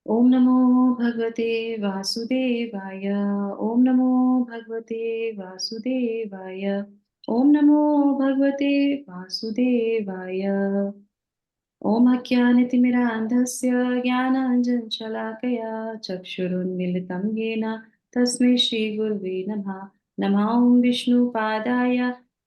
ओम नमो भगवते वासुदेवाय। ओम नमो भगवते वासुदेवाय। ओम नमो भगवते वासुदेवाय। ओम अज्ञानतिमिरान्धस्य ज्ञानाञ्जनशलाकया चक्षुरुन्मीलितं येन तस्मै श्रीगुरुवे नमः। नमः ॐ विष्णुपादाय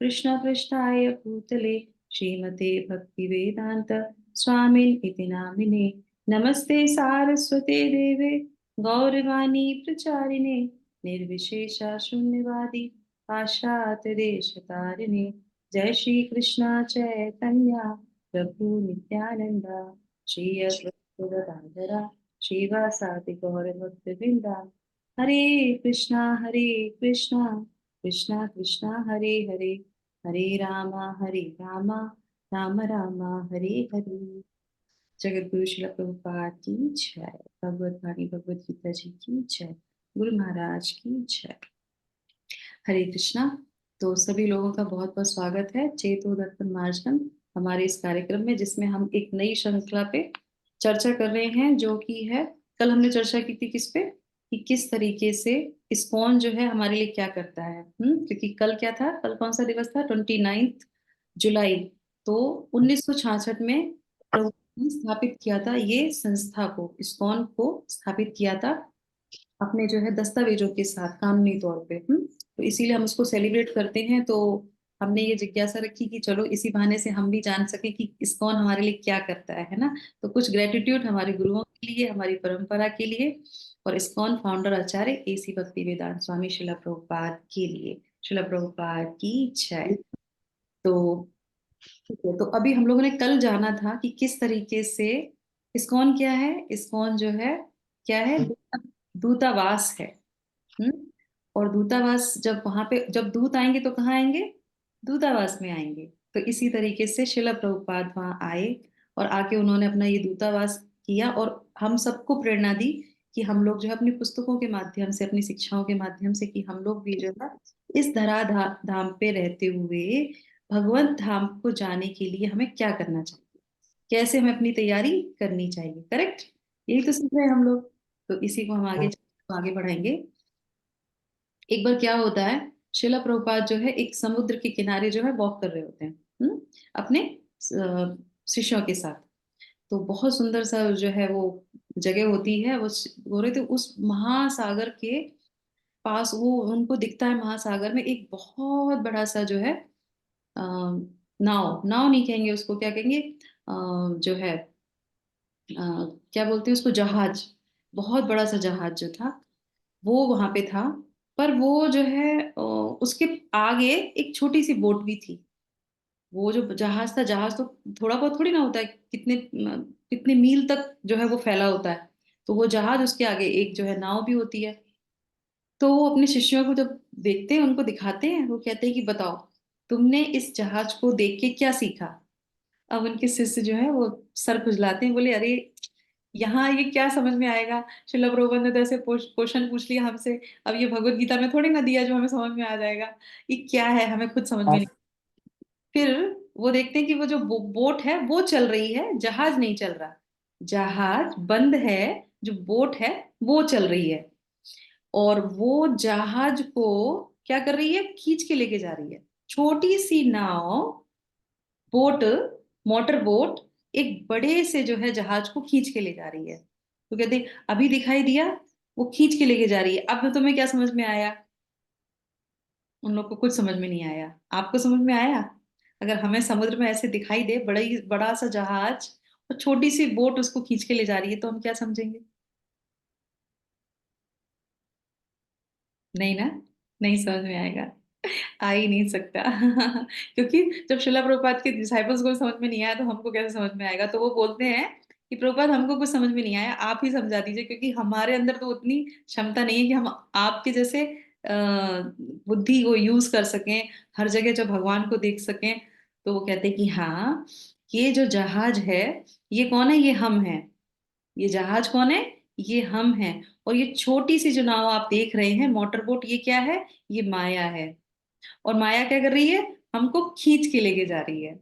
कृष्णपृष्ठाय भूतले श्रीमते भक्तिवेदान्त स्वामिन् इति नामिने। नमस्ते सारस्वते देवे गौरवाणी प्रचारिणे निर्विशेषा शून्यवादी पाश्चात्यदेशतारिणे। जय श्री कृष्ण चैतन्य प्रभु नित्यानंद श्री अद्वैत गदाधर श्रीवासादि गौर भक्तवृंदा। हरे कृष्णा कृष्णा कृष्णा हरे हरे। हरे राम राम राम हरे हरे। जगत गुरु श्रील प्रभुपाद की जय। भगवत वाणी भगवत गीता जी की जय। गुरु महाराज की जय। हरे कृष्णा। तो सभी लोगों का बहुत बहुत स्वागत है चेतोदत्तन मार्जन हमारे इस कार्यक्रम में, जिसमें हम एक नई श्रृंखला पे चर्चा कर रहे हैं, जो कि है कल हमने चर्चा की थी किस पे, कि किस तरीके से इस्कॉन जो है हमारे लिए क्या करता है। क्योंकि कल क्या था, कल कौन सा दिवस था, 29 जुलाई। तो 1966 में प्रभु ने स्थापित किया था ये संस्था को, इस्कॉन को स्थापित किया था अपने जो है दस्तावेजों के साथ कानूनी तौर पे। तो इसीलिए हम उसको सेलिब्रेट करते हैं। तो हमने ये जिज्ञासा रखी कि चलो इसी बहाने से हम भी जान सके कि इस्कॉन हमारे लिए क्या करता है ना। तो कुछ ग्रेटिट्यूड हमारे गुरुओं के लिए, हमारी परंपरा के लिए, और इस्कॉन फाउंडर आचार्य एसी भक्ति वेदांत स्वामी शिला प्रभुपाद के लिए। शिला प्रभुपाद की जय। तो ठीक है, तो अभी हम लोगों ने कल जाना था कि किस तरीके से इस्कॉन क्या है। इस्कॉन जो है क्या है, दूतावास है। हम्म और दूतावास, जब वहां पे जब दूत आएंगे तो कहाँ आएंगे, दूतावास में आएंगे। तो इसी तरीके से शिला प्रभुपाद वहां आए और आके उन्होंने अपना ये दूतावास किया और हम सबको प्रेरणा दी कि हम लोग जो है अपनी पुस्तकों के माध्यम से, अपनी शिक्षाओं के माध्यम से, कि हम लोग भी जो है इस धाम पे रहते हुए भगवत धाम को जाने के लिए हमें क्या करना चाहिए, कैसे हमें अपनी तैयारी करनी चाहिए। करेक्ट, यही तो सीख रहे हैं हम लोग। तो इसी को हम आगे बढ़ाएंगे। एक बार क्या होता है, शिला प्रभुपाद जो है एक समुद्र के किनारे जो है वॉक कर रहे होते हैं, अपने शिष्यों के साथ। तो बहुत सुंदर सा जो है वो जगह होती है। वो हो रहे थे उस महासागर के पास, वो उनको दिखता है महासागर में एक बहुत बड़ा सा जो है अ, नाव नाव नहीं कहेंगे उसको, क्या कहेंगे, जो है क्या बोलते हैं उसको, जहाज। बहुत बड़ा सा जहाज जो था वो वहां पे था। पर वो जो है उसके आगे एक छोटी सी बोट भी थी। वो जो जहाज था, जहाज तो थोड़ा बहुत थोड़ी ना होता है, कितने कितने मील तक जो है वो फैला होता है। तो वो जहाज, उसके आगे एक जो है नाव भी होती है। तो वो अपने शिष्यों को जब देखते हैं, उनको दिखाते हैं, वो कहते हैं कि बताओ तुमने इस जहाज को देख के क्या सीखा। अब उनके शिष्य जो है वो सर खुजलाते हैं, बोले अरे यहाँ ये क्या समझ में आएगा। श्रील प्रभुपाद ने तो ऐसे क्वेश्चन पूछ लिया हमसे, अब ये भगवत गीता में थोड़ी ना दिया जो हमें समझ में आ जाएगा। ये क्या है, हमें खुद समझ में नहीं। फिर वो देखते हैं कि वो जो बोट है वो चल रही है, जहाज नहीं चल रहा। जहाज बंद है, जो बोट है वो चल रही है। और वो जहाज को क्या कर रही है, खींच के लेके जा रही है। छोटी सी नाव, बोट, मोटर बोट, एक बड़े से जो है जहाज को खींच के ले जा रही है। तो कहते अभी दिखाई दिया, वो खींच के लेके जा रही है। अब तुम्हें क्या समझ में आया। उन लोग को कुछ समझ में नहीं आया। आपको समझ में आया। अगर हमें समुद्र में ऐसे दिखाई दे बड़ा ही बड़ा सा जहाज और छोटी सी बोट उसको खींच के ले जा रही है, तो हम क्या समझेंगे। नहीं ना, नहीं समझ में आएगा, आ ही नहीं सकता। क्योंकि जब शिला प्रभुपाद के डिसाइपल्स को समझ में नहीं आया तो हमको कैसे समझ में आएगा। तो वो बोलते हैं कि प्रभुपाद हमको कुछ समझ में नहीं आया, आप ही समझा दीजिए, क्योंकि हमारे अंदर तो उतनी क्षमता नहीं है कि हम आपके जैसे बुद्धि को यूज कर सकें, हर जगह जब भगवान को देख सकें। तो वो कहते हैं कि हाँ, ये जो जहाज है ये कौन है, ये हम हैं। ये जहाज कौन है, ये हम हैं। और ये छोटी सी जो नाव आप देख रहे हैं, मोटर बोट, ये क्या है, ये माया है। और माया क्या कर रही है, हमको खींच के लेके जा रही है।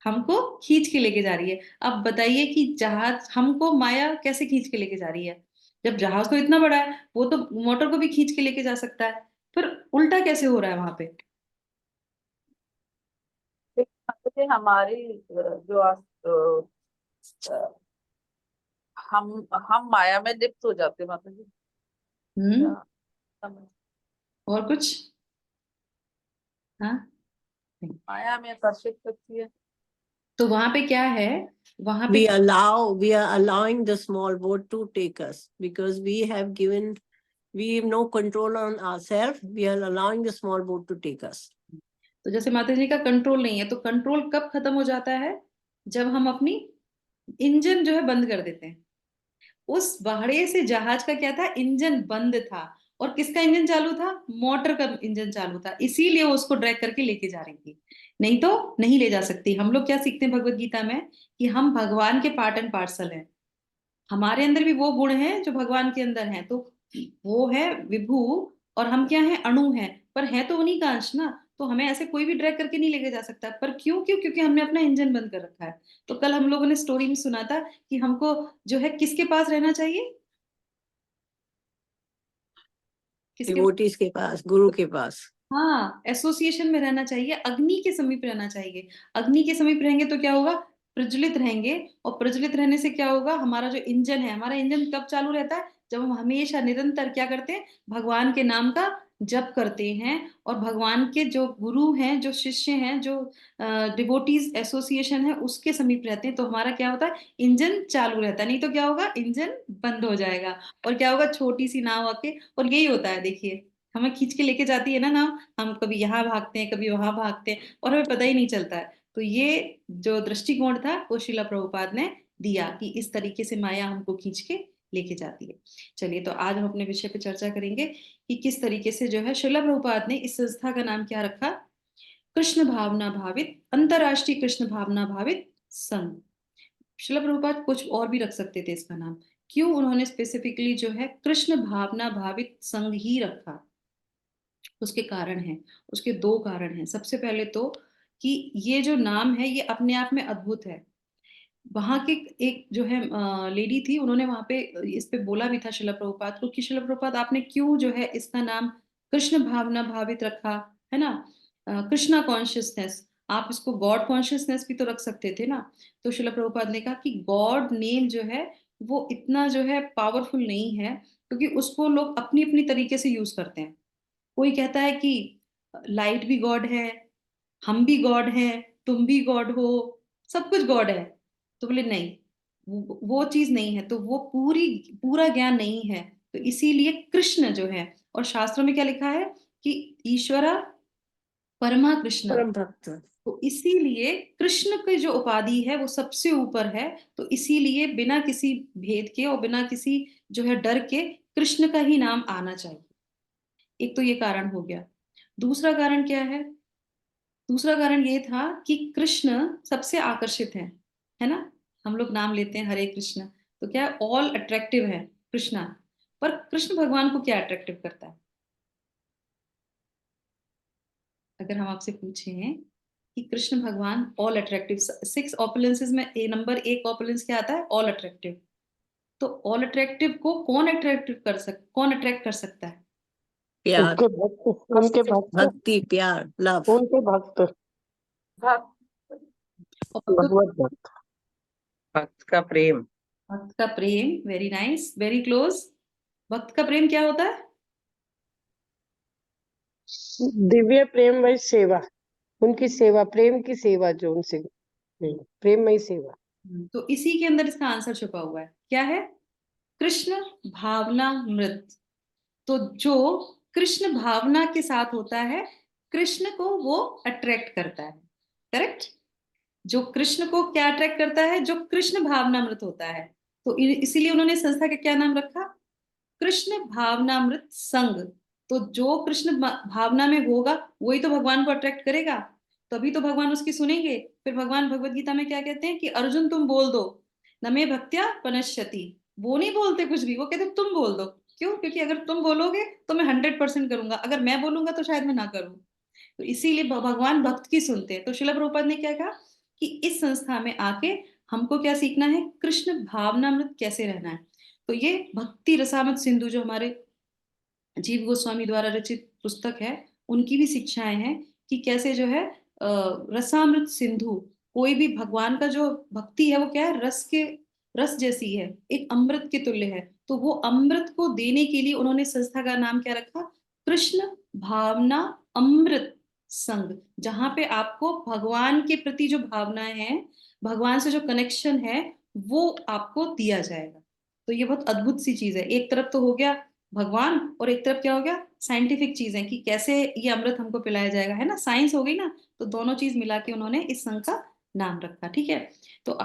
हमको खींच के लेके जा रही है। अब बताइए कि जहाज हमको माया कैसे खींच के लेके जा रही है? जब जहाज तो इतना बड़ा है, वो तो मोटर को भी खींच के लेके जा सकता है, फिर उल्टा कैसे हो रहा है वहां पे? देखिए, हमारी जो हम माया में लिप्त हो जाते हैं, माता जी। हम्म। क्या समझ? और कुछ? हाँ। नहीं। माया में आकर्षित करती है। तो वहां पे क्या है? वहां पे We are allowing the small boat to take us because we have no control on ourselves. We are allowing the small boat to take us. तो जैसे माता जी का कंट्रोल नहीं है, तो कंट्रोल कब खत्म हो जाता है? जब हम अपनी इंजन जो है बंद कर देते हैं। उस बड़े से जहाज का क्या था? इंजन बंद था। और किसका इंजन चालू था? मोटर का इंजन चालू था, इसीलिए वो उसको ड्रैग करके लेके जा रही थी। नहीं तो नहीं ले जा सकती। हम लोग क्या सीखते हैं भगवत गीता में? कि हम भगवान के पार्ट एंड पार्सल हैं। हमारे अंदर भी वो गुण हैं जो भगवान के अंदर हैं। तो वो है विभु, और हम क्या हैं? अणु हैं। पर है तो उन्हीं का अंश ना। तो हमें ऐसे कोई भी ड्रैग करके नहीं लेके जा सकता। पर क्यों क्यों? क्योंकि हमने अपना इंजन बंद कर रखा है। तो कल हम लोगों ने स्टोरी में सुना था कि हमको जो है किसके पास रहना चाहिए? किसके? Devotees के पास, गुरु के पास। हाँ, एसोसिएशन में रहना चाहिए, अग्नि के समीप रहना चाहिए। अग्नि के समीप रहेंगे तो क्या होगा? प्रज्वलित रहेंगे। और प्रज्वलित रहने से क्या होगा? हमारा जो इंजन है, हमारा इंजन कब चालू रहता है? जब हम हमेशा निरंतर क्या करते हैं? भगवान के नाम का जप करते हैं। और भगवान के जो गुरु हैं, जो शिष्य हैं, जो डिवोटीज एसोसिएशन है, उसके समीप रहते हैं, तो हमारा क्या होता है? इंजन चालू रहता है। नहीं तो क्या होगा? इंजन बंद हो जाएगा। और क्या होगा? छोटी सी नाव आके, और यही होता है देखिए, हमें खींच के लेके जाती है ना नाव। हम कभी यहाँ भागते हैं, कभी वहां भागते हैं, और हमें पता ही नहीं चलता है। तो ये जो दृष्टिकोण था, वो शिला प्रभुपाद ने दिया कि इस तरीके से माया हमको खींच के लेके जाती है। चलिए, तो आज हम अपने विषय पे चर्चा करेंगे कि किस तरीके से जो है शिला प्रभुपाद ने इस संस्था का नाम क्या रखा? कृष्ण भावना भावित अंतरराष्ट्रीय कृष्ण भावना भावित संघ। शिला प्रभुपाद कुछ और भी रख सकते थे इसका नाम। क्यों उन्होंने स्पेसिफिकली जो है कृष्ण भावना भावित संघ ही रखा? उसके कारण हैं। उसके दो कारण हैं। सबसे पहले तो कि ये जो नाम है, ये अपने आप में अद्भुत है। वहां के एक जो है लेडी थी, उन्होंने वहां पे इस पे बोला भी था शिला प्रभुपाद को कि शिला प्रभुपाद, आपने क्यों जो है इसका नाम कृष्ण भावना भावित रखा? है ना? कृष्णा कॉन्शियसनेस। आप इसको गॉड कॉन्शियसनेस भी तो रख सकते थे ना। तो शिला प्रभुपाद ने कहा कि गॉड नेम जो है, वो इतना जो है पावरफुल नहीं है, क्योंकि उसको लोग अपनी अपनी तरीके से यूज करते हैं। कोई कहता है कि लाइट भी गॉड है, हम भी गॉड हैं, तुम भी गॉड हो, सब कुछ गॉड है। तो बोले नहीं, वो चीज नहीं है, तो वो पूरा ज्ञान नहीं है। तो इसीलिए कृष्ण जो है, और शास्त्रों में क्या लिखा है कि ईश्वरा परमा कृष्ण। परम भक्त। तो इसीलिए कृष्ण की जो उपाधि है वो सबसे ऊपर है। तो इसीलिए बिना किसी भेद के और बिना किसी जो है डर के कृष्ण का ही नाम आना चाहिए। एक तो ये कारण हो गया। दूसरा कारण क्या है? दूसरा कारण ये था कि कृष्ण सबसे आकर्षित है ना? हम लोग नाम लेते हैं हरे कृष्ण, तो क्या ऑल अट्रैक्टिव है कृष्णा। पर कृष्ण भगवान को क्या अट्रैक्टिव करता है? अगर हम आपसे पूछें कि कृष्ण भगवान ऑल अट्रैक्टिव, सिक्स ऑपुलेंसेस में नंबर एक ऑपुलेंस क्या आता है? All attractive. तो ऑल अट्रैक्टिव को कौन अट्रैक्ट कर सकता है? प्यार, उनके भक्त, उनके भक्त, भक्ति, प्यार, लव। उनके भक्त, भक्त और भक्त भगवत भक्त। भक्त का प्रेम। भक्त का प्रेम, वेरी नाइस, वेरी क्लोज। भक्त का प्रेम क्या होता है? दिव्य प्रेममय सेवा, उनकी सेवा, प्रेम की सेवा जो उनसे प्रेममय सेवा। तो इसी के अंदर इसका आंसर छुपा हुआ है। क्या है? कृष्ण भावना मृत। तो जो कृष्ण भावना के साथ होता है, कृष्ण को वो अट्रैक्ट करता है। करेक्ट? जो कृष्ण को क्या अट्रैक्ट करता है? जो कृष्ण भावनामृत होता है। तो इसीलिए उन्होंने संस्था का क्या नाम रखा? कृष्ण भावनामृत संघ। तो जो कृष्ण भावना में होगा, वही तो भगवान को अट्रैक्ट करेगा। तभी तो भगवान उसकी सुनेंगे। फिर भगवान भगवत गीता में क्या कहते हैं कि अर्जुन तुम बोल दो, न मे भक्त्या पनश्यति। वो नहीं बोलते कुछ भी, वो कहते तुम बोल दो। क्यों? क्योंकि अगर तुम बोलोगे तो मैं 100% करूंगा, अगर मैं बोलूंगा तो शायद मैं ना करूं। तो इसीलिए भगवान भक्त की सुनते हैं। तो शिला प्रभुपाद ने क्या कहा कि इस संस्था में आके हमको क्या सीखना है, कृष्ण भावनामृत कैसे रहना है। तो ये भक्ति रसामृत सिंधु जो हमारे जीव गोस्वामी द्वारा रचित पुस्तक है, उनकी भी शिक्षाएं हैं कि कैसे जो है रसामृत सिंधु, कोई भी भगवान का जो भक्ति है वो क्या है, रस जैसी है, एक अमृत के तुल्य है। तो वो अमृत को देने के लिए उन्होंने संस्था का नाम क्या रखा, कृष्ण भावना अमृत संघ, जहां पे आपको भगवान के प्रति जो भावनाएं हैं, भगवान से जो कनेक्शन है, वो आपको दिया जाएगा। तो ये बहुत अद्भुत सी चीज है। एक तरफ तो हो गया भगवान, और एक तरफ क्या हो गया, साइंटिफिक चीजें कि कैसे ये अमृत हमको पिलाया जाएगा, है ना, साइंस हो गई ना। तो दोनों चीज मिला के उन्होंने इस संघ का नाम रखा, ठीक है। तो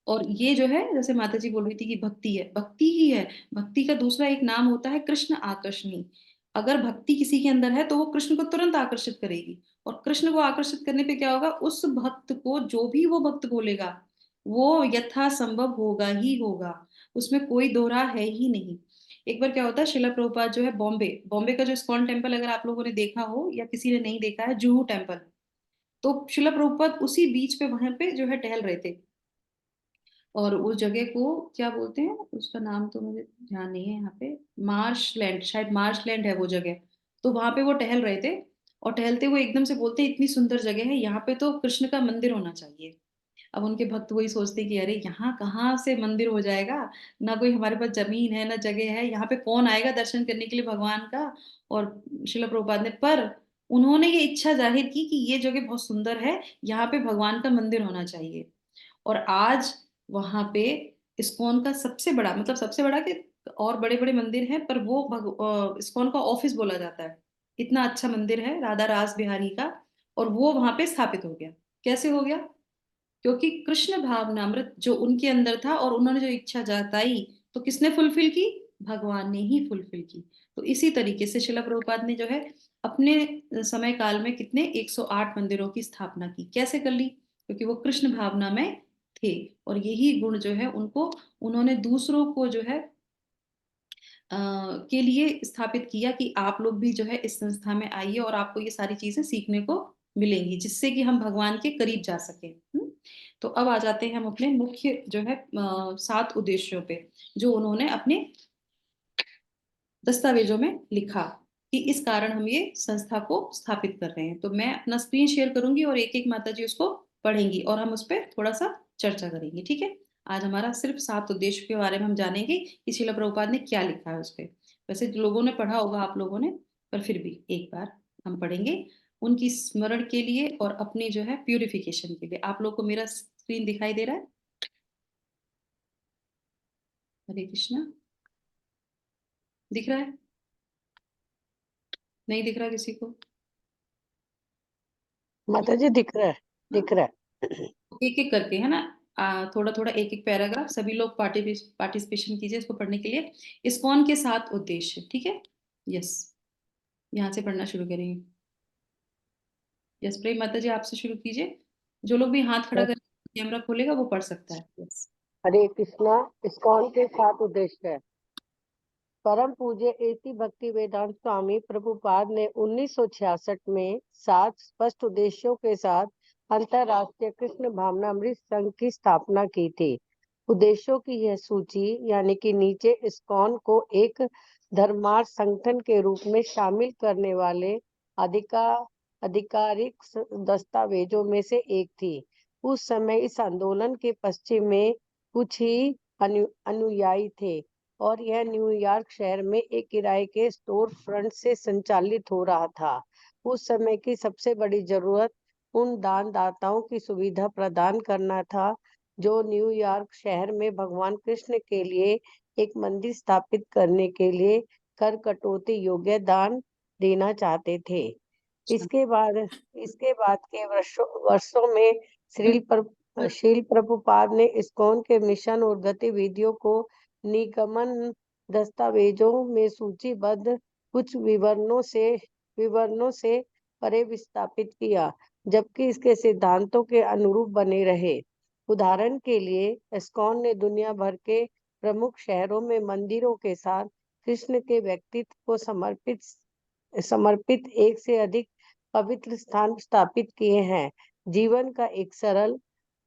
और ये जो है, जैसे माता जी बोल रही थी कि भक्ति है, भक्ति ही है। भक्ति का दूसरा एक नाम होता है कृष्ण आकर्षणी। अगर भक्ति किसी के अंदर है तो वो कृष्ण को तुरंत आकर्षित करेगी। और कृष्ण को आकर्षित करने पे क्या होगा, उस भक्त को जो भी वो भक्त बोलेगा वो यथा संभव होगा ही होगा, उसमें कोई दोहरा है ही नहीं। एक बार क्या होता है, शिला प्रभुपाद जो है बॉम्बे बॉम्बे का जो इस्कॉन टेम्पल, अगर आप लोगों ने देखा हो या किसी ने नहीं देखा है, जुहू टेम्पल, तो शिला प्रभुपाद उसी बीच पे वहां पे जो है टहल रहे थे। और उस जगह को क्या बोलते हैं, उसका नाम तो मुझे ध्यान नहीं है यहाँ पे, मार्श लैंड, शायद मार्श लैंड है वो जगह। तो वहां पे वो टहल रहे थे, और टहलते हुए एकदम से बोलते हैं, इतनी सुंदर जगह है, यहाँ पे तो कृष्ण का मंदिर होना चाहिए। अब उनके भक्त वही सोचते हैं कि अरे यहाँ कहाँ से मंदिर हो जाएगा, ना कोई हमारे पास जमीन है ना जगह है, यहाँ पे कौन आएगा दर्शन करने के लिए भगवान का। और शिला प्रभुपाद ने, पर उन्होंने ये इच्छा जाहिर की कि ये जगह बहुत सुंदर है, यहाँ पे भगवान का मंदिर होना चाहिए। और आज वहां पे इस्कॉन का सबसे बड़ा, मतलब सबसे बड़ा कि और बड़े बड़े मंदिर हैं, पर वो इस्कॉन का ऑफिस बोला जाता है। इतना अच्छा मंदिर है राधा रास बिहारी का, और वो वहां पे स्थापित हो गया। कैसे हो गया, क्योंकि कृष्ण भावनामृत जो उनके अंदर था और उन्होंने जो इच्छा जताई, तो किसने फुलफिल की, भगवान ने ही फुलफिल की। तो इसी तरीके से शिला प्रभुपाद ने जो है अपने समय काल में कितने 108 मंदिरों की स्थापना की। कैसे कर ली, क्योंकि वो कृष्ण भावना में थे। और यही गुण जो है उनको, उन्होंने दूसरों को जो है के लिए स्थापित किया कि आप लोग भी जो है इस संस्था में आइए और आपको ये सारी चीजें सीखने को मिलेंगी, जिससे कि हम भगवान के करीब जा सके। तो अब आ जाते हैं हम अपने मुख्य जो है 7 उद्देश्यों पे, जो उन्होंने अपने दस्तावेजों में लिखा कि इस कारण हम ये संस्था को स्थापित कर रहे हैं। तो मैं अपना स्क्रीन शेयर करूंगी और एक एक माता जी उसको पढ़ेंगी और हम उस पर थोड़ा सा चर्चा करेंगे, ठीक है। आज हमारा सिर्फ 7 उद्देश्य के बारे में हम जानेंगे कि शिला प्रभुपाद ने क्या लिखा है उस पर। वैसे लोगों ने पढ़ा होगा आप लोगों ने, पर फिर भी एक बार हम पढ़ेंगे उनकी स्मरण के लिए और अपनी जो है प्यूरिफिकेशन के लिए। आप लोग को मेरा स्क्रीन दिखाई दे रहा है? हरे कृष्णा, दिख रहा है? नहीं दिख रहा किसी को? माता जी दिख रहा है, दिख रहा है। एक एक करके, है ना, थोड़ा थोड़ा एक एक पैराग्राफ सभी लोग पार्टिसिपेशन कीजिए इसको पढ़ने के लिए। इस्कॉन के 7 उद्देश्य, ठीक है। यस, यहाँ से पढ़ना शुरू करेंगे। यस, प्रेम माता जी आपसे शुरू कीजिए। जो लोग भी हाथ खड़ा कर कैमरा खोलेगा वो पढ़ सकता है। यस। हरे कृष्णा। इस्कॉन के 7 उद्देश्य है। परम पूज्य एति भक्ति वेदांत स्वामी प्रभुपाद ने 1966 में 7 स्पष्ट उद्देश्यों के साथ अंतरराष्ट्रीय कृष्ण भावनामृत संघ की स्थापना की थी। उद्देश्यों की यह सूची यानी कि नीचे इस्कॉन को एक धर्मार्थ संगठन के रूप में शामिल करने वाले आधिकारिक दस्तावेजों में से एक थी। उस समय इस आंदोलन के पश्चिम में कुछ ही अनुयायी थे और यह न्यूयॉर्क शहर में एक किराए के स्टोर फ्रंट से संचालित हो रहा था। उस समय की सबसे बड़ी जरूरत उन दानदाताओं की सुविधा प्रदान करना था जो न्यूयॉर्क शहर में भगवान कृष्ण के लिए एक मंदिर स्थापित करने के लिए कर कटौती योग्य दान देना चाहते थे। इसके बाद के वर्षों में श्रील प्रभुपाद ने इस्कॉन के मिशन और गतिविधियों को निगमन दस्तावेजों में सूचीबद्ध कुछ विवरणों से परे विस्थापित किया, जबकि इसके सिद्धांतों के अनुरूप बने रहे। उदाहरण के लिए इस्कॉन ने दुनिया भर के प्रमुख शहरों में मंदिरों के साथ कृष्ण के व्यक्तित्व को समर्पित 1 से अधिक पवित्र स्थान स्थापित किए हैं। जीवन का एक सरल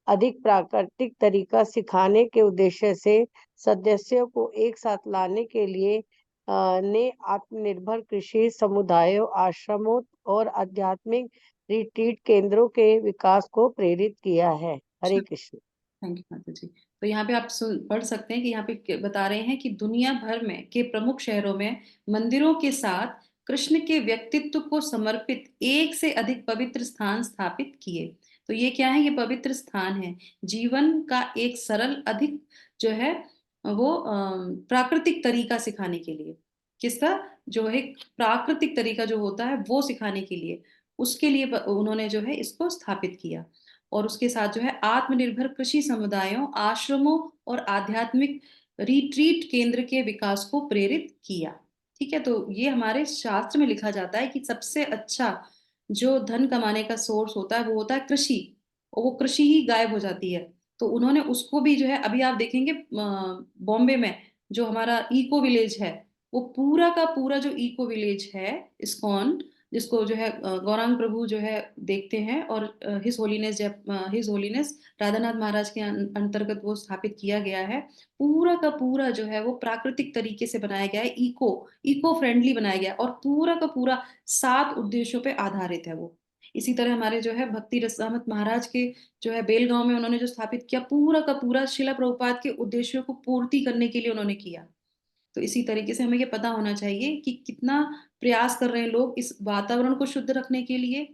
अधिक प्राकृतिक तरीका सिखाने के उद्देश्य से सदस्यों को एक साथ लाने के लिए ने आत्मनिर्भर कृषि समुदायों, आश्रमों और आध्यात्मिक रिट्रीट केंद्रों के विकास को प्रेरित किया है। हरे कृष्ण। थैंक यू माता जी। तो यहाँ पे आप पढ़ सकते हैं कि यहाँ पे बता रहे हैं कि दुनिया भर में के प्रमुख शहरों में मंदिरों के साथ कृष्ण के व्यक्तित्व को समर्पित एक से अधिक पवित्र स्थान स्थापित किए। तो ये क्या है? ये पवित्र स्थान है जीवन का एक सरल अधिक जो है वो प्राकृतिक तरीका सिखाने के लिए। किसका? जो है प्राकृतिक तरीका जो होता है वो सिखाने के लिए, उसके लिए उन्होंने जो है इसको स्थापित किया। और उसके साथ जो है आत्मनिर्भर कृषि समुदायों, आश्रमों और आध्यात्मिक रिट्रीट केंद्र के विकास को प्रेरित किया। ठीक है, तो ये हमारे शास्त्र में लिखा जाता है कि सबसे अच्छा जो धन कमाने का सोर्स होता है वो होता है कृषि, और वो कृषि ही गायब हो जाती है। तो उन्होंने उसको भी जो है, अभी आप देखेंगे बॉम्बे में जो हमारा इको विलेज है, वो पूरा का पूरा जो इको विलेज है इस्कॉन, जिसको जो है गौरांग प्रभु जो है देखते हैं, और हिज होलीनेस राधानाथ महाराज के अंतर्गत वो स्थापित किया गया है। पूरा का पूरा जो है वो प्राकृतिक तरीके से बनाया गया है, इको फ्रेंडली बनाया गया है, और पूरा का पूरा 7 उद्देश्यों पे आधारित है वो। इसी तरह हमारे जो है भक्ति रसामत महाराज के जो है बेलगांव में उन्होंने जो स्थापित किया, पूरा का पूरा शिला प्रभुपाद के उद्देश्यों को पूर्ति करने के लिए उन्होंने किया। तो इसी तरीके से हमें ये पता होना चाहिए कि कितना प्रयास कर रहे हैं लोग इस वातावरण को शुद्ध रखने के लिए,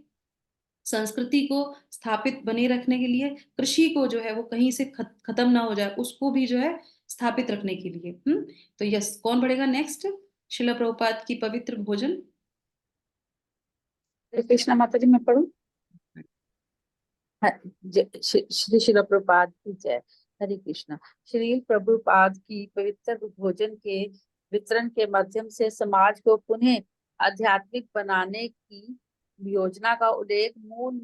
संस्कृति को स्थापित बने रखने के लिए, कृषि को जो है वो कहीं से खत्म ना हो जाए उसको भी जो है स्थापित रखने के लिए। तो यस, कौन पढ़ेगा नेक्स्ट? शिला प्रभुपाद की पवित्र भोजन। हरे कृष्णा माता जी, मैं पढ़ूं? श्री शिला प्रभुपाद की जय। हरे कृष्णा। श्री प्रभुपाद की पवित्र भोजन के वितरण के माध्यम से समाज को पुनः आध्यात्मिक बनाने की योजना का उल्लेख मूल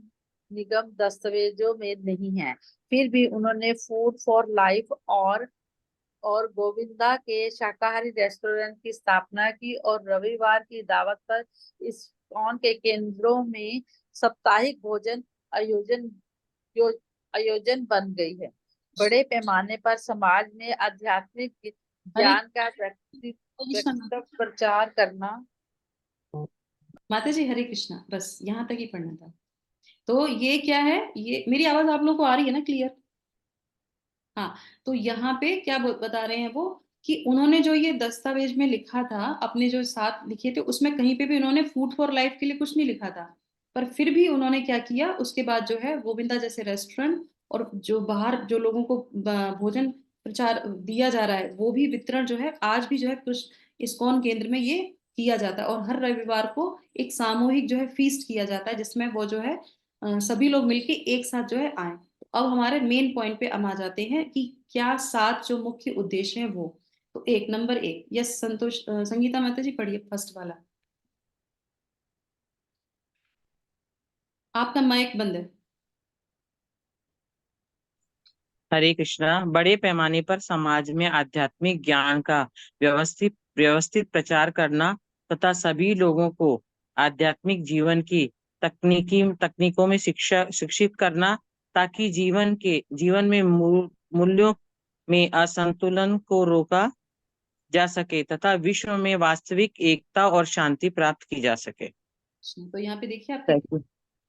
निगम दस्तावेजों में नहीं है। फिर भी उन्होंने फूड फॉर लाइफ और गोविंदा के शाकाहारी रेस्टोरेंट की स्थापना की, और रविवार की दावत पर इस्कॉन के केंद्रों में साप्ताहिक भोजन आयोजन आयोजन बन गई है। बड़े पैमाने पर समाज में आध्यात्मिक ज्ञान का व्यक्तिगत प्रचार करना। माता जी हरे कृष्णा, बस यहाँ तक ही पढ़ना था। तो ये क्या है? ये मेरी आवाज आप लोगों को आ रही है ना क्लियर? हाँ, तो यहाँ पे क्या बता रहे हैं वो, कि उन्होंने जो ये दस्तावेज में लिखा था, अपने जो साथ लिखे थे, उसमें कहीं पे भी उन्होंने फूड फॉर लाइफ के लिए कुछ नहीं लिखा था। पर फिर भी उन्होंने क्या किया, उसके बाद जो है गोविंदा जैसे रेस्टोरेंट, और जो बाहर जो लोगों को भोजन प्रचार दिया जा रहा है, वो भी वितरण जो है आज भी जो है कृष्ण इस्कॉन केंद्र में ये किया जाता है। और हर रविवार को एक सामूहिक जो है फीस्ट किया जाता है, जिसमें वो जो है सभी लोग मिलके एक साथ जो है आए। अब हमारे मेन पॉइंट पे हम आ जाते हैं कि क्या 7 जो मुख्य उद्देश्य हैं वो। तो नंबर 1, यस संतोष संगीता माता जी पढ़िए फर्स्ट वाला। आपका माइक बंद है। हरे कृष्णा। बड़े पैमाने पर समाज में आध्यात्मिक ज्ञान का व्यवस्थित व्यवस्थित प्रचार करना तथा सभी लोगों को आध्यात्मिक जीवन की तकनीकों में शिक्षित करना, ताकि जीवन में मूल्यों में असंतुलन को रोका जा सके तथा विश्व में वास्तविक एकता और शांति प्राप्त की जा सके। तो यहाँ पे देखिए आप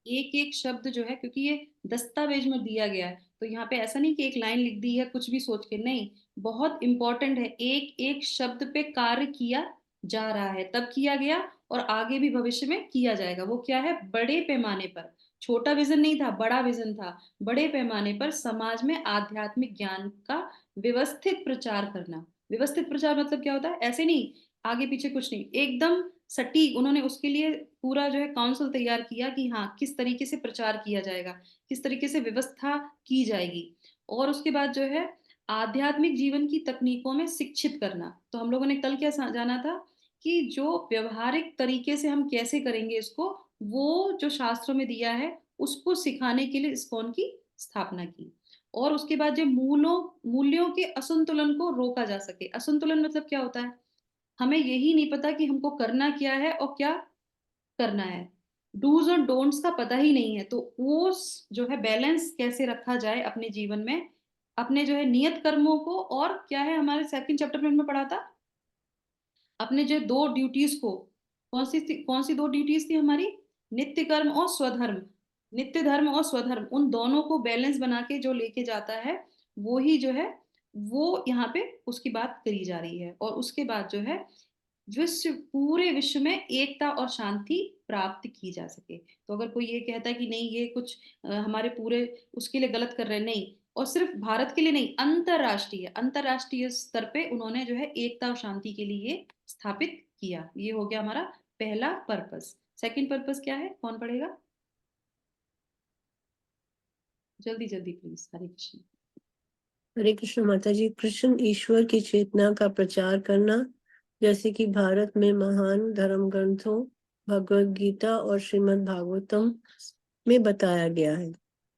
एक एक शब्द जो है, क्योंकि ये दस्तावेज में दिया गया है, तो यहाँ पे ऐसा नहीं कि एक लाइन लिख दी है कुछ भी सोच के, नहीं, बहुत इंपॉर्टेंट है। एक एक शब्द पे कार्य किया जा रहा है, तब किया गया और आगे भी भविष्य में किया जाएगा। वो क्या है? बड़े पैमाने पर, छोटा विजन नहीं था, बड़ा विजन था। बड़े पैमाने पर समाज में आध्यात्मिक ज्ञान का व्यवस्थित प्रचार करना। व्यवस्थित प्रचार मतलब क्या होता है? ऐसे नहीं आगे पीछे कुछ नहीं, एकदम सटीक। उन्होंने उसके लिए पूरा जो है काउंसिल तैयार किया कि हाँ किस तरीके से प्रचार किया जाएगा, किस तरीके से व्यवस्था की जाएगी। और उसके बाद जो है आध्यात्मिक जीवन की तकनीकों में शिक्षित करना। तो हम लोगों ने कल क्या जाना था कि जो व्यवहारिक तरीके से हम कैसे करेंगे इसको, वो जो शास्त्रों में दिया है उसको सिखाने के लिए इस्कॉन की स्थापना की। और उसके बाद जो मूल्यों के असंतुलन को रोका जा सके। असंतुलन मतलब क्या होता है? हमें यही नहीं पता कि हमको करना क्या है और क्या करना है। डूज और डोंट्स का पता ही नहीं है, तो वो जो है बैलेंस कैसे रखा जाए अपने जीवन में, अपने जो है नियत कर्मों को, और क्या है हमारे सेकंड चैप्टर में हमने पढ़ा था, अपने जो दो ड्यूटीज को, कौन सी दो ड्यूटीज थी हमारी, नित्य कर्म और स्वधर्म, नित्य धर्म और स्वधर्म, उन दोनों को बैलेंस बना के जो लेके जाता है वो ही जो है, वो यहाँ पे उसकी बात करी जा रही है। और उसके बाद जो है पूरे विश्व में एकता और शांति प्राप्त की जा सके। तो अगर कोई ये कहता है कि नहीं ये कुछ हमारे पूरे उसके लिए गलत कर रहे हैं, नहीं, और सिर्फ भारत के लिए नहीं, अंतरराष्ट्रीय अंतरराष्ट्रीय स्तर पे उन्होंने जो है एकता और शांति के लिए स्थापित किया। ये हो गया हमारा पहला पर्पस। सेकंड पर्पस क्या है, कौन पढ़ेगा, जल्दी जल्दी प्लीज। हरे कृष्ण। हरे कृष्ण माता जी। कृष्ण ईश्वर की चेतना का प्रचार करना, जैसे कि भारत में महान धर्म ग्रंथों भगवत गीता और श्रीमद् भागवतम में बताया गया है।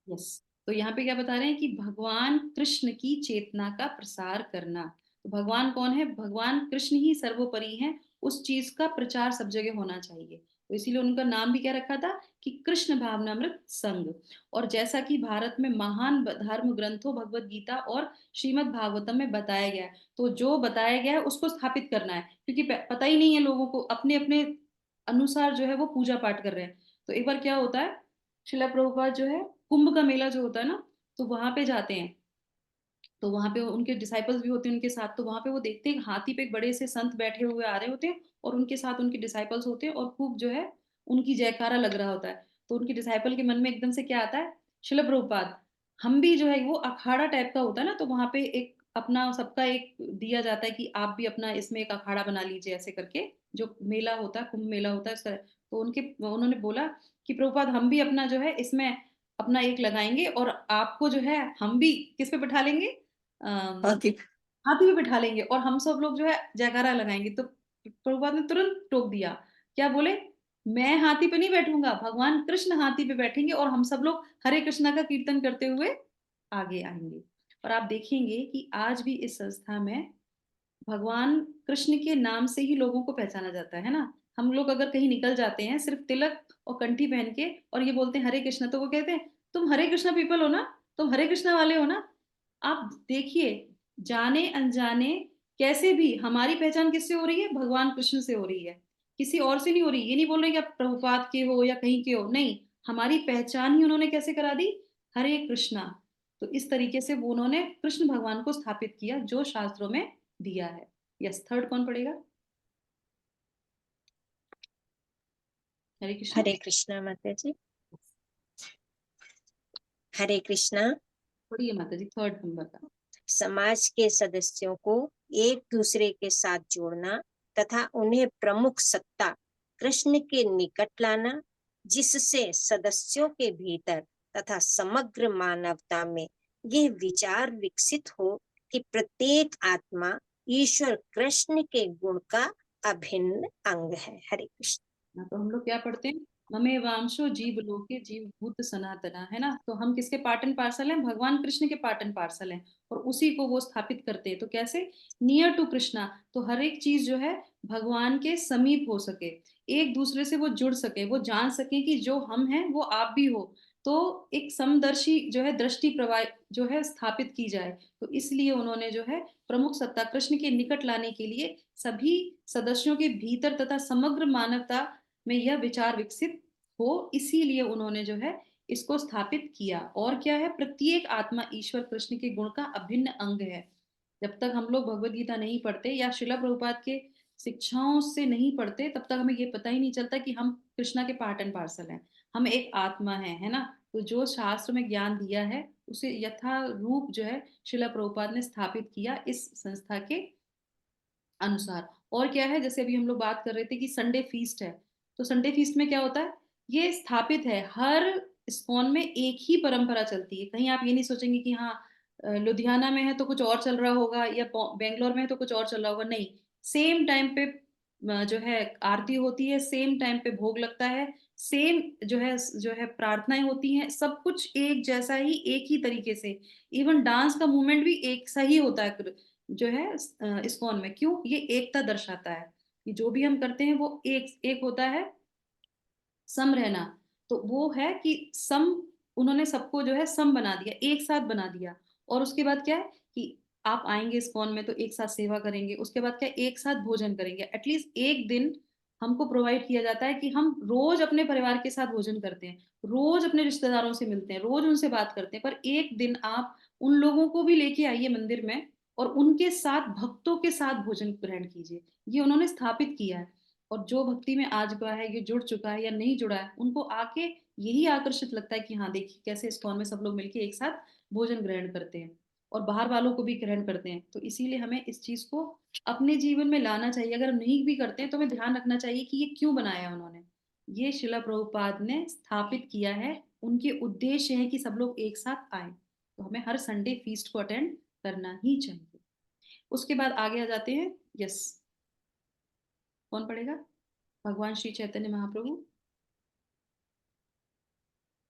यस, तो यहाँ पे क्या बता रहे हैं कि भगवान कृष्ण की चेतना का प्रसार करना। तो भगवान कौन है, भगवान कृष्ण ही सर्वोपरि हैं, उस चीज का प्रचार सब जगह होना चाहिए। तो इसीलिए उनका नाम भी क्या रखा था कि कृष्ण भावनामृत संघ। और जैसा कि भारत में महान धर्म ग्रंथों भगवत गीता और श्रीमद् भागवतम में बताया गया है, तो जो बताया गया है उसको स्थापित करना है, क्योंकि पता ही नहीं है लोगों को, अपने अपने अनुसार जो है वो पूजा पाठ कर रहे हैं। तो एक बार क्या होता है, शिला प्रभुपाद जो है कुंभ का मेला जो होता है ना, तो वहां पे जाते हैं, तो वहां पे उनके डिसाइपल्स भी होते हैं उनके साथ, तो वहां पे वो देखते हैं हाथी पे एक बड़े से संत बैठे हुए आ रहे होते हैं, और उनके साथ उनके डिसाइपल्स होते हैं, और खूब जो है उनकी जयकारा लग रहा होता है। तो उनके डिसाइपल के मन में एकदम से क्या आता है, शिला प्रभुपाद, हम भी जो है, वो अखाड़ा टाइप का होता है ना, तो वहां पे एक अपना सबका एक दिया जाता है कि आप भी अपना इसमें एक अखाड़ा बना लीजिए, ऐसे करके जो मेला होता है, कुंभ मेला होता है उसका। तो उन्होंने बोला कि प्रभुपाद हम भी अपना जो है इसमें अपना एक लगाएंगे, और आपको जो है हम भी किस पे बैठा लेंगे, हाथी। हाथी पे बिठा लेंगे, और हम सब लोग जो है जयकारा लगाएंगे। तो प्रभुपाद ने तुरंत टोक दिया, क्या बोले, मैं हाथी पे नहीं बैठूंगा, भगवान कृष्ण हाथी पे बैठेंगे, और हम सब लोग हरे कृष्णा का कीर्तन करते हुए आगे आएंगे। और आप देखेंगे कि आज भी इस संस्था में भगवान कृष्ण के नाम से ही लोगों को पहचाना जाता है ना। हम लोग अगर कहीं निकल जाते हैं सिर्फ तिलक और कंठी पहन के, और ये बोलते हैं हरे कृष्णा, तो वो कहते हैं तुम हरे कृष्णा पीपल हो ना, तुम हरे कृष्णा वाले हो ना। आप देखिए, जाने अनजाने कैसे भी हमारी पहचान किससे हो रही है, भगवान कृष्ण से हो रही है, किसी और से नहीं हो रही। ये नहीं बोल रहे कि आप प्रभुपाद के हो या कहीं के हो, नहीं, हमारी पहचान ही उन्होंने कैसे करा दी, हरे कृष्णा। तो इस तरीके से वो उन्होंने कृष्ण भगवान को स्थापित किया जो शास्त्रों में दिया है। यस, थर्ड कौन पढ़ेगा, हरे कृष्णा। हरे कृष्णा माता जी। हरे कृष्णा। पढ़िए माता जी थर्ड नंबर का। समाज के सदस्यों को एक दूसरे के साथ जोड़ना तथा उन्हें प्रमुख सत्ता कृष्ण के निकट लाना, जिससे सदस्यों के भीतर तथा समग्र मानवता में यह विचार विकसित हो कि प्रत्येक आत्मा ईश्वर कृष्ण के गुण का अभिन्न अंग है। हरे कृष्ण। तो हम लोग क्या पढ़ते हैं, ममे वांशो जीव लोके जीव भूत सनातना, है ना। तो हम किसके पार्ट एंड पार्सल हैं, भगवान कृष्ण के पार्ट एंड पार्सल हैं, और उसी को वो स्थापित करते हैं। तो कैसे, नियर टू कृष्णा, तो हर एक चीज जो है भगवान के समीप हो सके, एक दूसरे से वो जुड़ सके, वो जान सके कि जो हम हैं वो आप भी हो। तो एक समदर्शी जो है दृष्टि प्रवाह जो है स्थापित की जाए। तो इसलिए उन्होंने जो है प्रमुख सत्ता कृष्ण के निकट लाने के लिए सभी सदस्यों के भीतर तथा समग्र मानवता में यह विचार विकसित हो, इसीलिए उन्होंने जो है इसको स्थापित किया। और क्या है, प्रत्येक आत्मा ईश्वर कृष्ण के गुण का अभिन्न अंग है। जब तक हम लोग भगवत गीता नहीं पढ़ते या शिला प्रभुपाद के शिक्षाओं से नहीं पढ़ते, तब तक हमें ये पता ही नहीं चलता कि हम कृष्णा के पार्ट एंड पार्सल हैं, हम एक आत्मा है ना। तो जो शास्त्र में ज्ञान दिया है उसे यथा रूप जो है शिला प्रभुपाद ने स्थापित किया इस संस्था के अनुसार। और क्या है, जैसे अभी हम लोग बात कर रहे थे कि संडे फीस्ट है, तो संडे फीस्ट में क्या होता है, ये स्थापित है, हर इस्कॉन में एक ही परंपरा चलती है। कहीं आप ये नहीं सोचेंगे कि हाँ लुधियाना में है तो कुछ और चल रहा होगा, या बेंगलोर में है तो कुछ और चल रहा होगा, नहीं, सेम टाइम पे जो है आरती होती है, सेम टाइम पे भोग लगता है, सेम जो है प्रार्थनाएं होती हैं, सब कुछ एक जैसा ही, एक ही तरीके से। इवन डांस का मूवमेंट भी एक सा ही होता है जो है इस्कॉन में। क्यों, ये एकता दर्शाता है कि जो भी हम करते हैं वो एक एक होता है, सम रहना, तो वो है कि सम, उन्होंने सबको जो है सम बना दिया, एक साथ बना दिया। और उसके बाद क्या है कि आप आएंगे इस्कॉन में तो एक साथ सेवा करेंगे, उसके बाद क्या, एक साथ भोजन करेंगे। एटलीस्ट एक दिन हमको प्रोवाइड किया जाता है कि हम रोज अपने परिवार के साथ भोजन करते हैं, रोज अपने रिश्तेदारों से मिलते हैं, रोज उनसे बात करते हैं, पर एक दिन आप उन लोगों को भी लेके आइए मंदिर में और उनके साथ, भक्तों के साथ भोजन ग्रहण कीजिए। ये उन्होंने स्थापित किया है। और जो भक्ति में आज गया है, ये जुड़ चुका है या नहीं जुड़ा है, उनको आके यही आकर्षित लगता है कि हाँ देखिए कैसे इस्कॉन में सब लोग मिलके एक साथ भोजन ग्रहण करते हैं और बाहर वालों को भी ग्रहण करते हैं। तो इसीलिए हमें इस चीज को अपने जीवन में लाना चाहिए। अगर हम नहीं भी करते हैं तो हमें ध्यान रखना चाहिए कि ये क्यों बनाया है उन्होंने। ये शिला प्रभुपाद ने स्थापित किया है, उनके उद्देश्य है कि सब लोग एक साथ आए। तो हमें हर संडे फीस्ट को अटेंड करना ही चाहिए। उसके बाद आगे आ जाते हैं। यस, कौन पढ़ेगा? भगवान श्री चैतन्य महाप्रभु।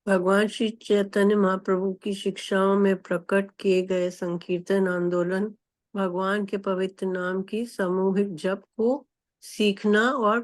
भगवान श्री चैतन्य महाप्रभु की शिक्षाओं में प्रकट किए गए संकीर्तन आंदोलन भगवान के पवित्र नाम की सामूहिक जप को सीखना और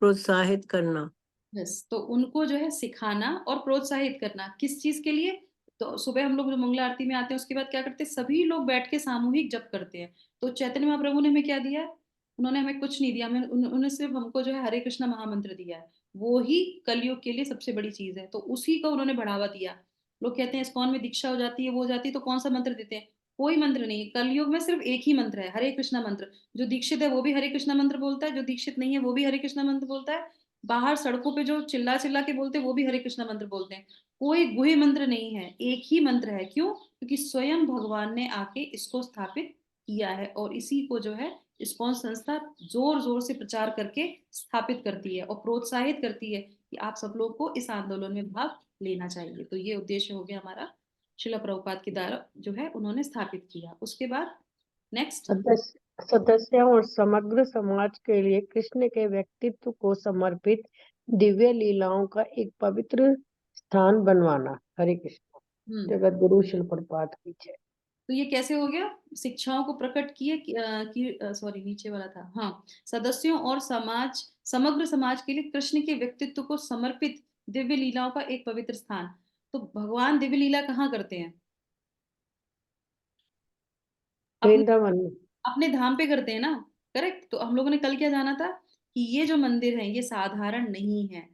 प्रोत्साहित करना। यस, तो उनको जो है सिखाना और प्रोत्साहित करना, किस चीज के लिए? तो सुबह हम लोग जो मंगला आरती में आते हैं उसके बाद क्या करते हैं, सभी लोग बैठ के सामूहिक जप करते हैं। तो चैतन्य महाप्रभु ने हमें क्या दिया है? उन्होंने हमें कुछ नहीं दिया, हमें उन्होंने सिर्फ हमको जो है हरे कृष्णा महामंत्र दिया है। वो ही कलयुग के लिए सबसे बड़ी चीज है, तो उसी को उन्होंने बढ़ावा दिया। लोग कहते हैं इस्कॉन में दीक्षा हो जाती है, वो हो जाती है, तो कौन सा मंत्र देते हैं? कोई मंत्र नहीं है कलयुग में, सिर्फ एक ही मंत्र है, हरे कृष्णा मंत्र। जो दीक्षित है वो भी हरे कृष्णा मंत्र बोलता है, जो दीक्षित नहीं है वो भी हरे कृष्णा मंत्र बोलता है। बाहर सड़कों पे जो चिल्ला चिल्ला के बोलते हैं वो भी हरे कृष्णा मंत्र बोलते हैं। कोई गुह्य मंत्र नहीं है, एक ही मंत्र है। क्यों? क्योंकि स्वयं भगवान ने आके इसको स्थापित किया है और इसी को जो है इस्कॉन संस्था जोर जोर से प्रचार करके स्थापित करती है और प्रोत्साहित करती है कि आप सब लोग को इस आंदोलन में भाग लेना चाहिए। तो ये उद्देश्य हो गया हमारा, शिला प्रभुपाद के द्वारा जो है उन्होंने स्थापित किया। उसके बाद नेक्स्ट। सदस्यों और समग्र समाज के लिए कृष्ण के व्यक्तित्व को समर्पित दिव्य लीलाओं का एक पवित्र स्थान बनवाना। हरे कृष्ण। जगत गुरु शिल प्रपात की जय। तो ये कैसे हो गया? शिक्षाओं को प्रकट किए कि सॉरी नीचे वाला था, हाँ, सदस्यों और समाज, समग्र समाज के लिए कृष्ण के व्यक्तित्व को समर्पित दिव्य लीलाओं का एक पवित्र स्थान। तो भगवान दिव्य लीला कहाँ करते हैं? अपने वृंदावन में। अपने धाम पे करते हैं ना। करेक्ट। तो हम लोगों ने कल क्या जाना था कि ये जो मंदिर है ये साधारण नहीं है।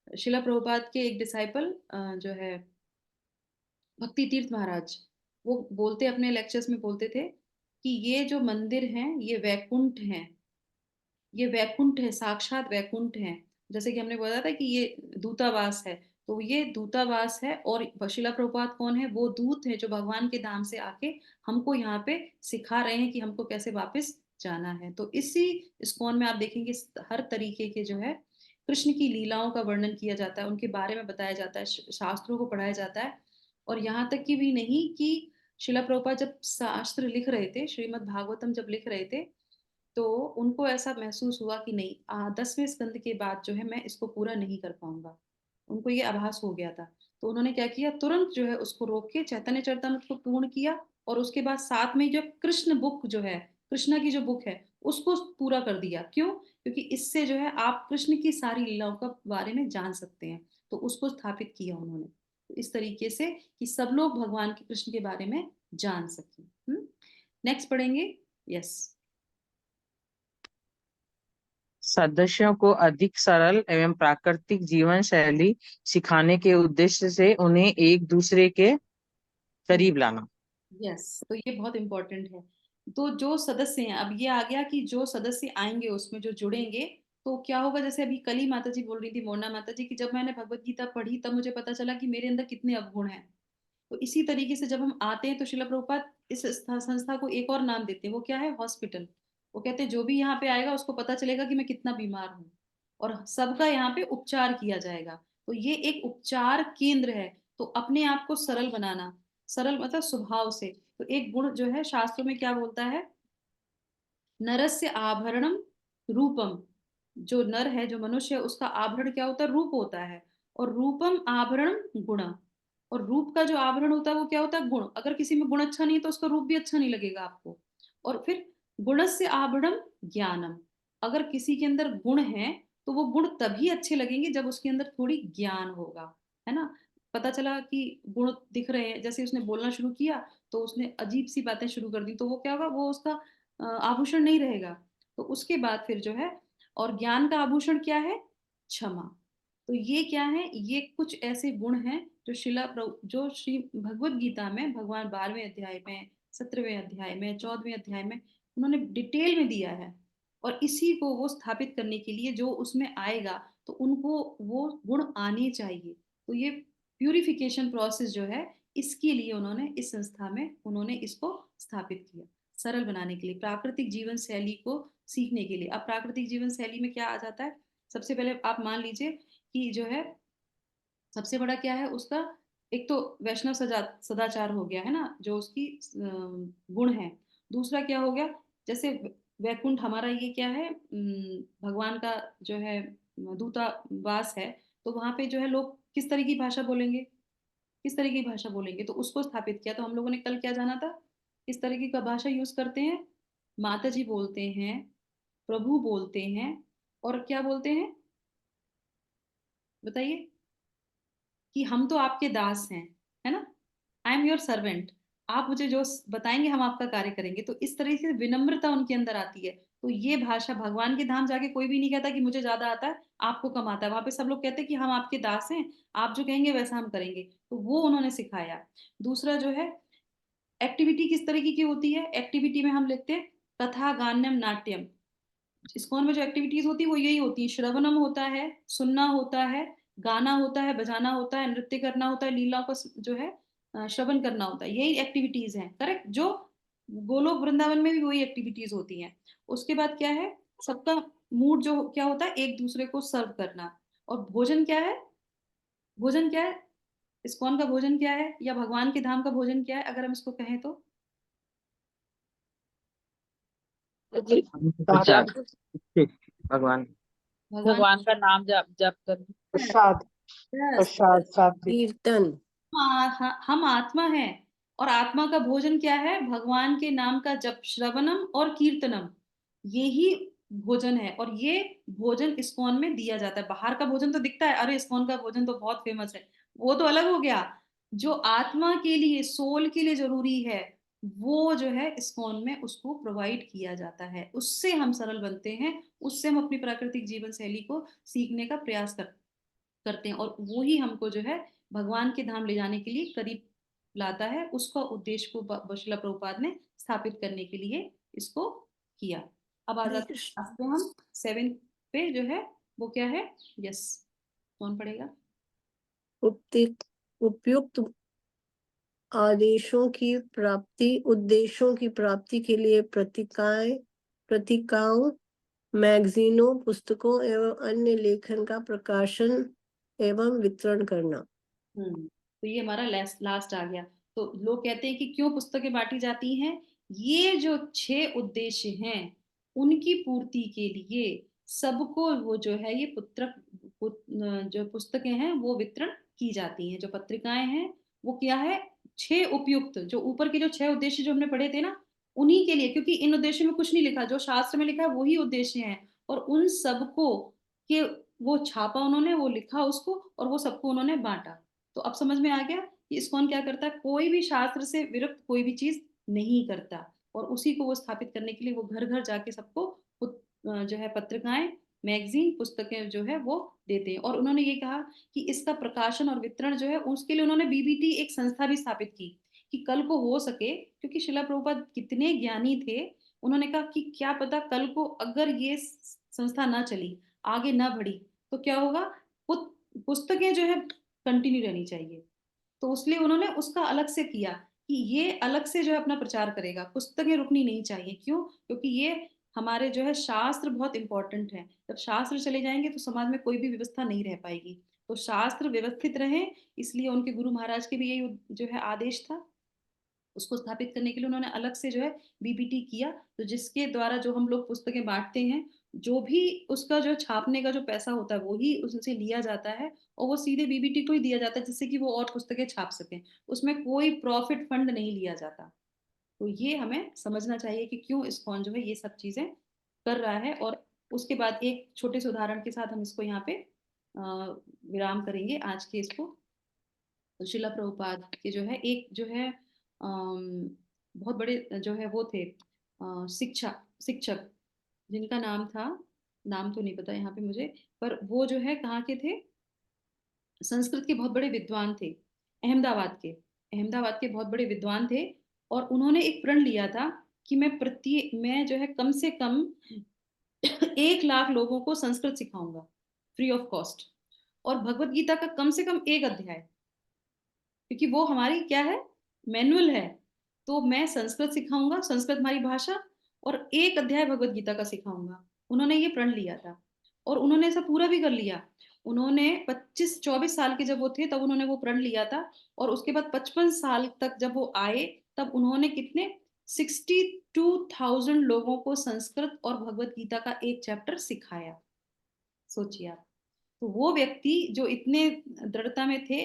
शिला प्रभुपाद के एक डिसाइपल जो है भक्ति तीर्थ महाराज, वो बोलते अपने लेक्चर्स में बोलते थे कि ये जो मंदिर हैं ये वैकुंठ हैं, ये वैकुंठ है, साक्षात वैकुंठ है। जैसे कि हमने बोला था कि ये दूतावास है, तो ये दूतावास है। और शिला प्रभुपाद कौन है? वो दूत है जो भगवान के धाम से आके हमको यहाँ पे सिखा रहे हैं कि हमको कैसे वापस जाना है। तो इसी इस्कॉन में आप देखेंगे हर तरीके के जो है कृष्ण की लीलाओं का वर्णन किया जाता है, उनके बारे में बताया जाता है, शास्त्रों को पढ़ाया जाता है। और यहाँ तक कि भी नहीं कि शिला प्रभुपाद जब शास्त्र लिख रहे थे, श्रीमद् भागवतम जब लिख रहे थे, तो उनको ऐसा महसूस हुआ कि नहीं 10वें स्कंद के बाद जो है मैं इसको पूरा नहीं कर पाऊंगा। उनको ये आभास हो गया था। तो उन्होंने क्या किया, तुरंत जो है उसको रोक के चैतन्य चरितामृत को पूर्ण किया। और उसके बाद साथ में जो कृष्ण बुक जो है, कृष्णा की जो बुक है, उसको पूरा कर दिया। क्यों? क्योंकि इससे जो है आप कृष्ण की सारी लीलाओं का बारे में जान सकते हैं। तो उसको स्थापित किया उन्होंने, तो इस तरीके से कि सब लोग भगवान के कृष्ण के बारे में जान सकें। नेक्स्ट पढ़ेंगे। यस। सदस्यों को अधिक सरल एवं प्राकृतिक जीवन शैली सिखाने के उद्देश्य से उन्हें एक दूसरे के करीब लाना। यस, तो ये बहुत इंपॉर्टेंट है। तो जो सदस्य हैं, अब ये आ गया कि जो सदस्य आएंगे उसमें जो जुड़ेंगे, तो क्या होगा? जैसे अभी कल ही माता जी बोल रही थी, मोना माता जी, कि जब मैंने भगवत गीता पढ़ी तब मुझे पता चला कि मेरे अंदर कितने अवगुण हैं। तो इसी तरीके से जब हम आते हैं तो शिला प्रभुपाद इस संस्था को एक और नाम देते हैं। वो क्या है? हॉस्पिटल। वो कहते हैं जो भी यहाँ पे आएगा उसको पता चलेगा कि मैं कितना बीमार हूँ और सबका यहाँ पे उपचार किया जाएगा। तो ये एक उपचार केंद्र है। तो अपने आप को सरल बनाना, सरल मतलब स्वभाव से। तो एक गुण जो है शास्त्रों में क्या बोलता है, नरस्य आभरणम रूपम। जो नर है, जो मनुष्य है, उसका आभरण क्या होता है? रूप होता है। और रूपम आभरणम गुण। और रूप का जो आभरण होता है वो क्या होता है? गुण। अगर किसी में गुण अच्छा नहीं है तो उसका रूप भी अच्छा नहीं लगेगा आपको। और फिर गुणस्य आभरणम ज्ञानम। अगर किसी के अंदर गुण है तो वो गुण तभी अच्छे लगेंगे जब उसके अंदर थोड़ी ज्ञान होगा, है ना। पता चला कि गुण दिख रहे हैं, जैसे उसने बोलना शुरू किया तो उसने अजीब सी बातें शुरू कर दी, तो वो क्या होगा, वो उसका आभूषण नहीं रहेगा। तो उसके बाद फिर जो है, और ज्ञान का आभूषण क्या है, क्षमा। तो ये क्या है, ये कुछ ऐसे गुण हैं जो श्री भगवत गीता में भगवान 12वें अध्याय में, 17वें अध्याय में, 14वें अध्याय में उन्होंने डिटेल में दिया है। और इसी को वो स्थापित करने के लिए जो उसमें आएगा तो उनको वो गुण आने चाहिए। तो ये प्यूरिफिकेशन प्रोसेस जो है, इसके लिए उन्होंने इस संस्था में उन्होंने इसको स्थापित किया, सरल बनाने के लिए, प्राकृतिक जीवन शैली को सीखने के लिए। अब प्राकृतिक जीवन शैली में क्या आ जाता है, सबसे पहले आप मान लीजिए कि जो है सबसे बड़ा क्या है उसका, एक तो वैष्णव सदाचार हो गया है ना, जो उसकी गुण है। दूसरा क्या हो गया, जैसे वैकुंठ हमारा ये क्या है, भगवान का जो है दूतावास है। तो वहां पे जो है लोग किस तरह की भाषा बोलेंगे, किस तरह की भाषा बोलेंगे, तो उसको स्थापित किया। तो हम लोगों ने कल क्या जाना था, किस तरह की भाषा यूज करते हैं, माता जी बोलते हैं, प्रभु बोलते हैं, और क्या बोलते हैं, बताइए, कि हम तो आपके दास हैं, है ना, आई एम योर सर्वेंट, आप मुझे जो बताएंगे हम आपका कार्य करेंगे। तो इस तरह से विनम्रता उनके अंदर आती है। तो ये भाषा, भगवान के धाम जाके कोई भी नहीं कहता कि मुझे ज्यादा आता है, आपको कम आता है। वहां पे सब लोग कहते हैं कि हम आपके दास हैं, आप जो कहेंगे वैसा हम करेंगे। तो वो उन्होंने सिखाया। दूसरा जो है, एक्टिविटी किस तरीके की होती है, एक्टिविटी में हम लिखते हैं कथा गान्यम नाट्यम। इस्कॉन में जो एक्टिविटीज होती है वो यही होती है, श्रवणम होता है, सुनना होता है, गाना होता है, बजाना होता है, नृत्य करना होता है, लीला को जो है श्रवण करना होता है, यही एक्टिविटीज हैं, करेक्ट। जो गोलोक वृंदावन में भी वही एक्टिविटीज होती हैं। उसके बाद क्या है, सबका मूड जो क्या होता है, एक दूसरे को सर्व करना। और भोजन क्या है, भोजन क्या है, इस्कॉन का भोजन क्या है, या भगवान के धाम का भोजन क्या है, अगर हम इसको कहें तो, जी, प्रसाद, महाराज भगवान। भगवान भगवान का नाम जप जप कर। प्रसाद, Yes. प्रसाद सात्विक। कीर्तन। हम आत्मा है, और आत्मा का भोजन क्या है, भगवान के नाम का जप, श्रवणम और कीर्तनम, यही भोजन है। और ये भोजन इस्कॉन में दिया जाता है। बाहर का भोजन तो दिखता है, अरे इस्कॉन का भोजन तो बहुत फेमस है, वो तो अलग हो गया। जो आत्मा के लिए, सोल के लिए जरूरी है, वो जो है इस्कॉन में उसको प्रोवाइड किया जाता है। उससे हम सरल बनते हैं, उससे हम अपनी प्राकृतिक जीवन शैली को सीखने का प्रयास करते हैं, और वो ही हमको जो है भगवान के धाम ले जाने के लिए करीब लाता है। उसका उद्देश्य को शिला प्रभुपाद ने स्थापित करने के लिए इसको किया। अब आ हरे जाते कृष्ण। हैं हम 7 पे, जो है वो क्या है, यस, कौन पढ़ेगा। उपयुक्त उद्देश्यों की प्राप्ति के लिए पत्रिकाओं, मैगजीनों, पुस्तकों एवं अन्य लेखन का प्रकाशन एवं वितरण करना। तो ये हमारा लास्ट आ गया। तो लोग कहते हैं कि क्यों पुस्तकें बांटी जाती हैं, ये जो 6 उद्देश्य हैं उनकी पूर्ति के लिए सबको वो जो है ये जो पुस्तकें हैं वो वितरण की जाती हैं। जो पत्रिकाएं हैं वो क्या है, 6 उपयुक्त, जो ऊपर के जो 6 उद्देश्य जो हमने पढ़े थे ना, उन्हीं के लिए, क्योंकि इन उद्देश्यों में कुछ नहीं लिखा, जो शास्त्र में लिखा है वही उद्देश्य हैं। और उन सबको के वो छापा उन्होंने, वो लिखा उसको, और वो सबको उन्होंने बांटा। तो अब समझ में आ गया कि इस्कॉन क्या करता है, कोई भी शास्त्र से विरुद्ध कोई भी चीज नहीं करता। और उसी को वो स्थापित करने के लिए वो घर घर जाके सबको जो है पत्रिकाएं, मैगजीन, पुस्तकें जो है वो देते हैं। और उन्होंने ये कहा कि इसका प्रकाशन और वितरण जो है उसके लिए उन्होंने बीबीटी एक संस्था भी स्थापित की, कि कल को हो सके, क्योंकि शिला प्रभुपाद कितने ज्ञानी थे, उन्होंने कहा कि क्या पता कल को अगर ये संस्था ना चली, आगे ना बढ़ी, तो क्या होगा, पुस्तकें जो है कंटिन्यू रहनी चाहिए। तो उसलिए उन्होंने उसका अलग से किया कि ये अलग से जो है अपना प्रचार करेगा, पुस्तकें रुकनी नहीं चाहिए। क्यों, क्योंकि ये हमारे जो है शास्त्र बहुत इंपॉर्टेंट है। जब शास्त्र चले जाएंगे तो समाज में कोई भी व्यवस्था नहीं रह पाएगी। तो शास्त्र व्यवस्थित रहे, इसलिए उनके गुरु महाराज के भी यही जो है आदेश था। उसको स्थापित करने के लिए उन्होंने अलग से जो है बीबीटी किया। तो जिसके द्वारा जो हम लोग पुस्तकें बांटते हैं, जो भी उसका जो छापने का जो पैसा होता है वो ही उससे लिया जाता है, और वो सीधे बीबीटी को ही दिया जाता है, जिससे कि वो और पुस्तकें छाप सकें। उसमें कोई प्रॉफिट फंड नहीं लिया जाता। तो ये हमें समझना चाहिए कि क्यों इस्कॉन जो है ये सब चीजें कर रहा है। और उसके बाद एक छोटे से उदाहरण के साथ हम इसको यहाँ पे विराम करेंगे आज के इसको। तो शिला प्रभुपाद के जो है एक जो है बहुत बड़े जो है वो थे शिक्षक जिनका नाम था, नाम तो नहीं पता यहाँ पे मुझे, पर वो जो है कहाँ के थे, संस्कृत के बहुत बड़े विद्वान थे, अहमदाबाद के बहुत बड़े विद्वान थे। और उन्होंने एक प्रण लिया था कि मैं जो है कम से कम 1 लाख लोगों को संस्कृत सिखाऊंगा फ्री ऑफ कॉस्ट, और भगवत गीता का कम से कम एक अध्याय, क्योंकि वो हमारी क्या है, मैनुअल है। तो मैं संस्कृत सिखाऊंगा, संस्कृत हमारी भाषा, और एक अध्याय भगवत गीता का सिखाऊंगा। उन्होंने ये प्रण लिया था और उन्होंने ऐसा पूरा भी कर लिया। उन्होंने 25-24 साल के जब वो थे तब उन्होंने वो प्रण लिया था, और उसके बाद 55 साल तक जब वो आए तब उन्होंने कितने 62,000 लोगों को संस्कृत और भगवत गीता का एक चैप्टर सिखाया। सोचिए आप। तो वो व्यक्ति जो इतने दृढ़ता में थे,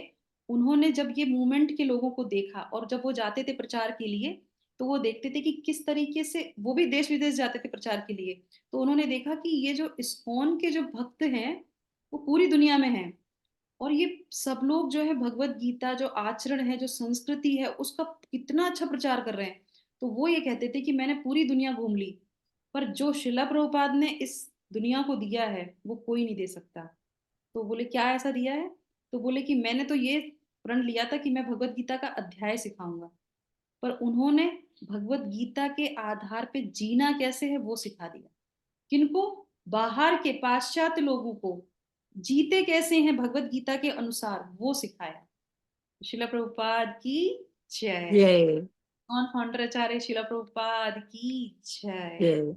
उन्होंने जब ये मूवमेंट के लोगों को देखा और जब वो जाते थे प्रचार के लिए, तो वो देखते थे कि किस तरीके से वो भी देश विदेश जाते थे प्रचार के लिए। तो उन्होंने देखा कि ये जो इस्कॉन के जो भक्त हैं वो पूरी दुनिया में हैं, और ये सब लोग जो है भगवत गीता जो आचरण है, जो संस्कृति है, उसका कितना अच्छा प्रचार कर रहे हैं। तो वो ये कहते थे कि मैंने पूरी दुनिया घूम ली, पर जो शिला प्रभुपाद ने इस दुनिया को दिया है वो कोई नहीं दे सकता। तो बोले क्या ऐसा दिया है, तो बोले कि मैंने तो ये प्रण लिया था कि मैं भगवत गीता का अध्याय सिखाऊंगा, पर उन्होंने भगवत गीता के आधार पे जीना कैसे है वो सिखा दिया। किनको, बाहर के पाश्चात्य लोगों को जीते कैसे हैं भगवत गीता के अनुसार वो सिखाया। शिला प्रभुपाद की जय। जय कौन फाउंडर आचार्य शिला प्रभुपाद की जय। जय।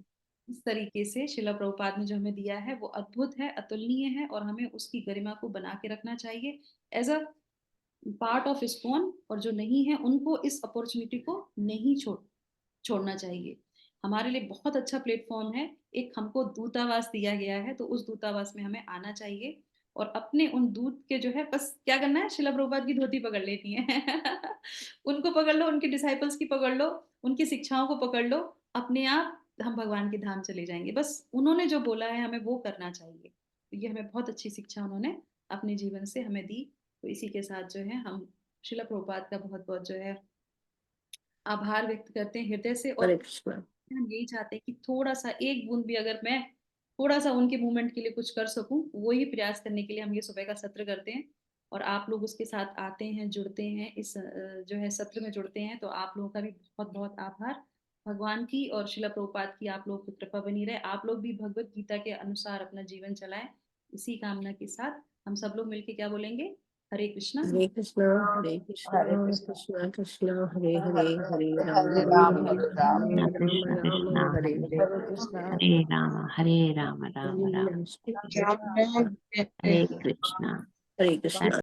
इस तरीके से शिला प्रभुपाद ने जो हमें दिया है वो अद्भुत है, अतुलनीय है, और हमें उसकी गरिमा को बना के रखना चाहिए as a part of ISKCON. और जो नहीं है उनको इस अपॉर्चुनिटी को नहीं छोड़ना चाहिए। हमारे लिए बहुत अच्छा प्लेटफॉर्म है, एक हमको दूतावास दिया गया है, तो उस दूतावास में हमें आना चाहिए और अपने उन दूत के जो है बस क्या करना है, शिला प्रभुपाद की धोती पकड़ लेनी है उनको पकड़ लो, उनके डिसाइपल्स की पकड़ लो, उनकी शिक्षाओं को पकड़ लो, अपने आप हम भगवान के धाम चले जाएंगे। बस उन्होंने जो बोला है हमें वो करना चाहिए। तो ये हमें बहुत अच्छी शिक्षा उन्होंने अपने जीवन से हमें दी। तो इसी के साथ जो है हम शिला प्रभुपाद का बहुत बहुत जो है आभार व्यक्त करते हैं हृदय से। और हरे कृष्णा। हम यही चाहते हैं कि थोड़ा सा एक बूंद भी अगर मैं थोड़ा सा उनके मूवमेंट के लिए कुछ कर सकूं, वो ही प्रयास करने के लिए हम ये सुबह का सत्र करते हैं। और आप लोग उसके साथ आते हैं, जुड़ते हैं, इस जो है सत्र में जुड़ते हैं, तो आप लोगों का भी बहुत बहुत आभार। भगवान की और शिला प्रभुपाद की आप लोगों की कृपा बनी रहे, आप लोग भी भगवत गीता के अनुसार अपना जीवन चलाएं। इसी कामना के साथ हम सब लोग मिलके क्या बोलेंगे, हरे कृष्णा हरे कृष्णा हरे कृष्णा कृष्णा कृष्णा हरे हरे, हरे राम हरे राम राम राम हरे राम राम राम कृष्णा हरे हरे हरे। हरे कृष्णा हरे राम राम राम हरे हरे कृष्णा कृष्णा। हरे कृष्णा। हरे कृष्णा।